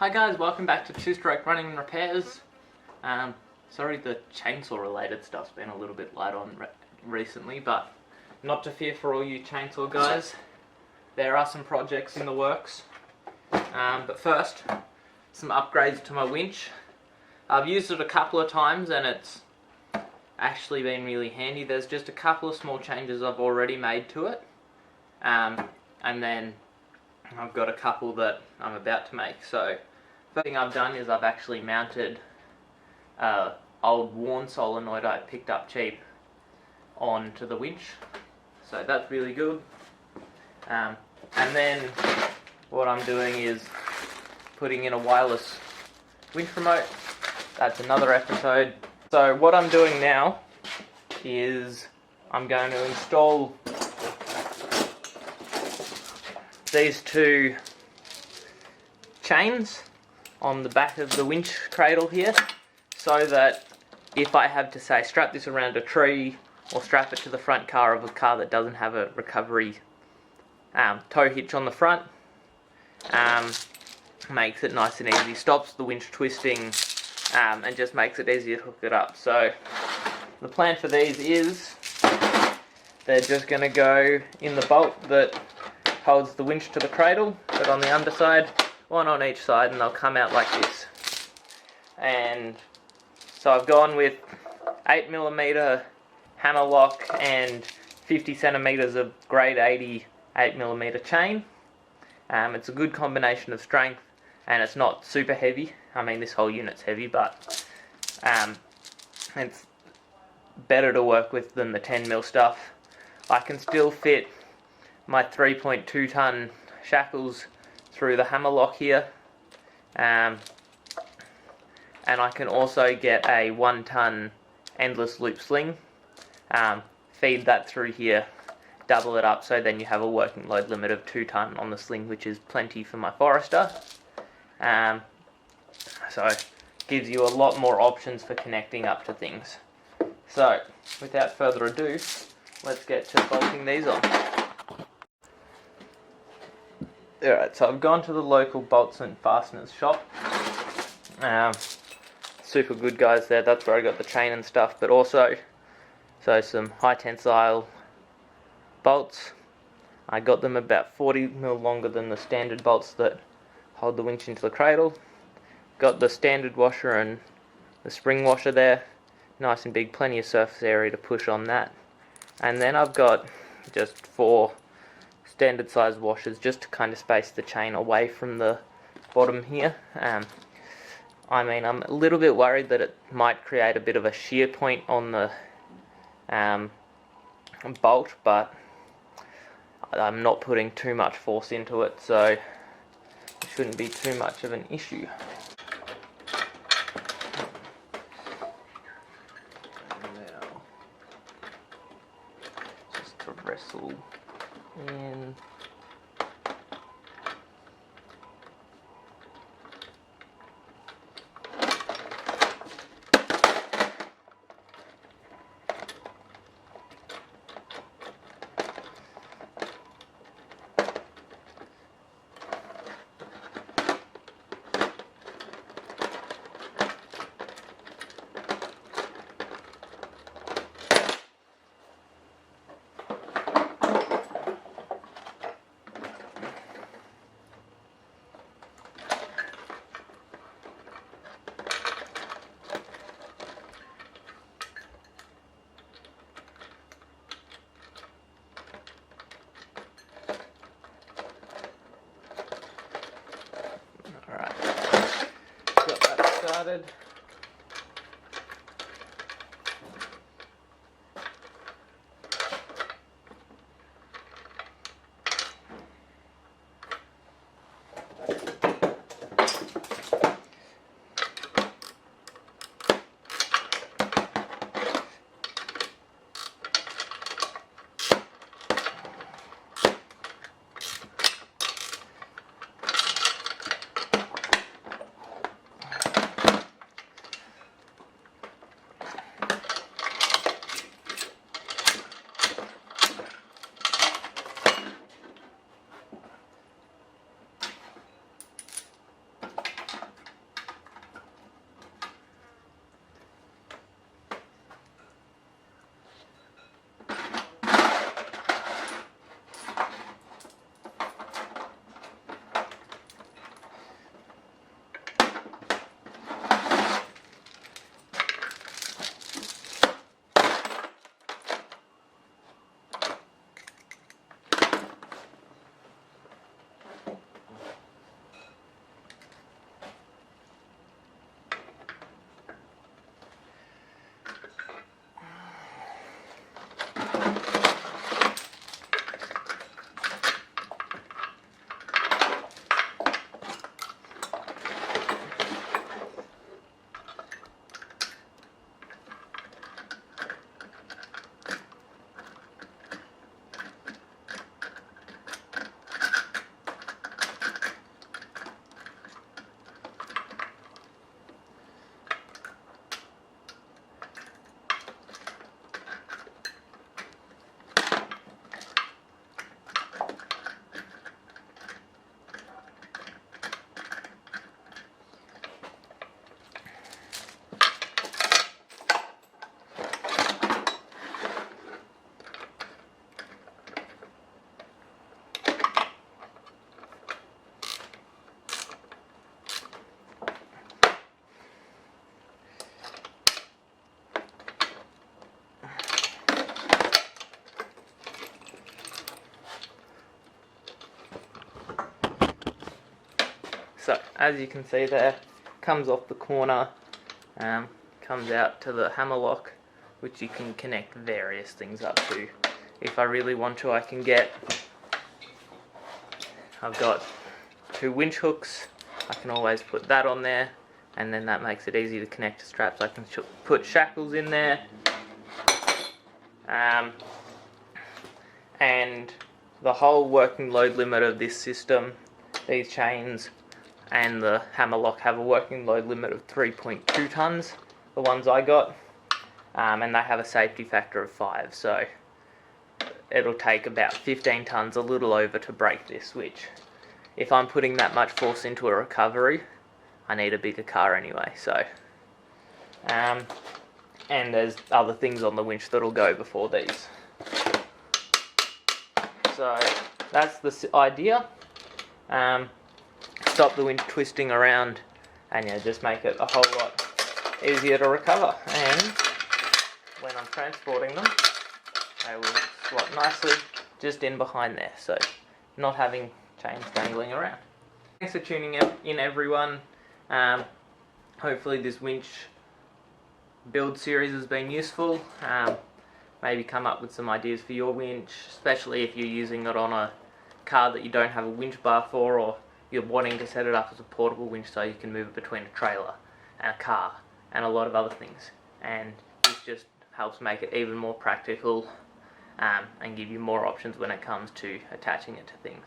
Hi guys, welcome back to Two-Stroke Running and Repairs. Sorry the chainsaw related stuff's been a little bit light on recently, but not to fear for all you chainsaw guys. There are some projects in the works. But first, some upgrades to my winch. I've used it a couple of times and it's actually been really handy. There's just a couple of small changes I've already made to it. And then I've got a couple that I'm about to make. So, first thing I've done is I've actually mounted old worn solenoid I picked up cheap onto the winch. So that's really good. And then what I'm doing is putting in a wireless winch remote. That's another episode. So what I'm doing now is I'm going to install these two chains on the back of the winch cradle here, so that if I have to, say, strap this around a tree or strap it to the front car of a car that doesn't have a recovery tow hitch on the front, makes it nice and easy, stops the winch twisting, and just makes it easier to hook it up. So the plan for these is they're just going to go in the bolt that holds the winch to the cradle, but on the underside, one on each side, and they'll come out like this. And so I've gone with 8mm hammer lock and 50 centimeters of grade 80 8mm chain. It's a good combination of strength, and it's not super heavy. I mean, this whole unit's heavy, but it's better to work with than the 10mm stuff. I can still fit my 3.2 ton shackles through the hammer lock here, and I can also get a 1 ton endless loop sling, feed that through here, double it up, so then you have a working load limit of 2 ton on the sling, which is plenty for my Forester. So gives you a lot more options for connecting up to things. So without further ado, let's get to bolting these on. Alright, so I've gone to the local bolts and fasteners shop. Super good guys there, that's where I got the chain and stuff, but also some high tensile bolts. I got them about 40mm longer than the standard bolts that hold the winch into the cradle. Got the standard washer and the spring washer there, nice and big, plenty of surface area to push on that. And then I've got just 4 standard size washers just to kind of space the chain away from the bottom here. I mean, I'm a little bit worried that it might create a bit of a shear point on the bolt, but I'm not putting too much force into it, so it shouldn't be too much of an issue. Now, just to wrestle in. Got that started. So as you can see there, comes off the corner, comes out to the hammer lock, which you can connect various things up to. If I really want to, I can get, I've got 2 winch hooks, I can always put that on there, and then that makes it easy to connect to straps. I can put shackles in there, and the whole working load limit of this system, these chains and the hammer lock have a working load limit of 3.2 tons, the ones I got, and they have a safety factor of 5, so it'll take about 15 tons, a little over, to break this, which if I'm putting that much force into a recovery, I need a bigger car anyway. So and there's other things on the winch that'll go before these. So that's the idea. Stop the winch twisting around, and yeah, just make it a whole lot easier to recover. And when I'm transporting them, they will slot nicely just in behind there, so not having chains dangling around. Thanks for tuning in, everyone. Hopefully this winch build series has been useful. Maybe come up with some ideas for your winch, especially if you're using it on a car that you don't have a winch bar for, or you're wanting to set it up as a portable winch so you can move it between a trailer and a car and a lot of other things. And this just helps make it even more practical, and give you more options when it comes to attaching it to things.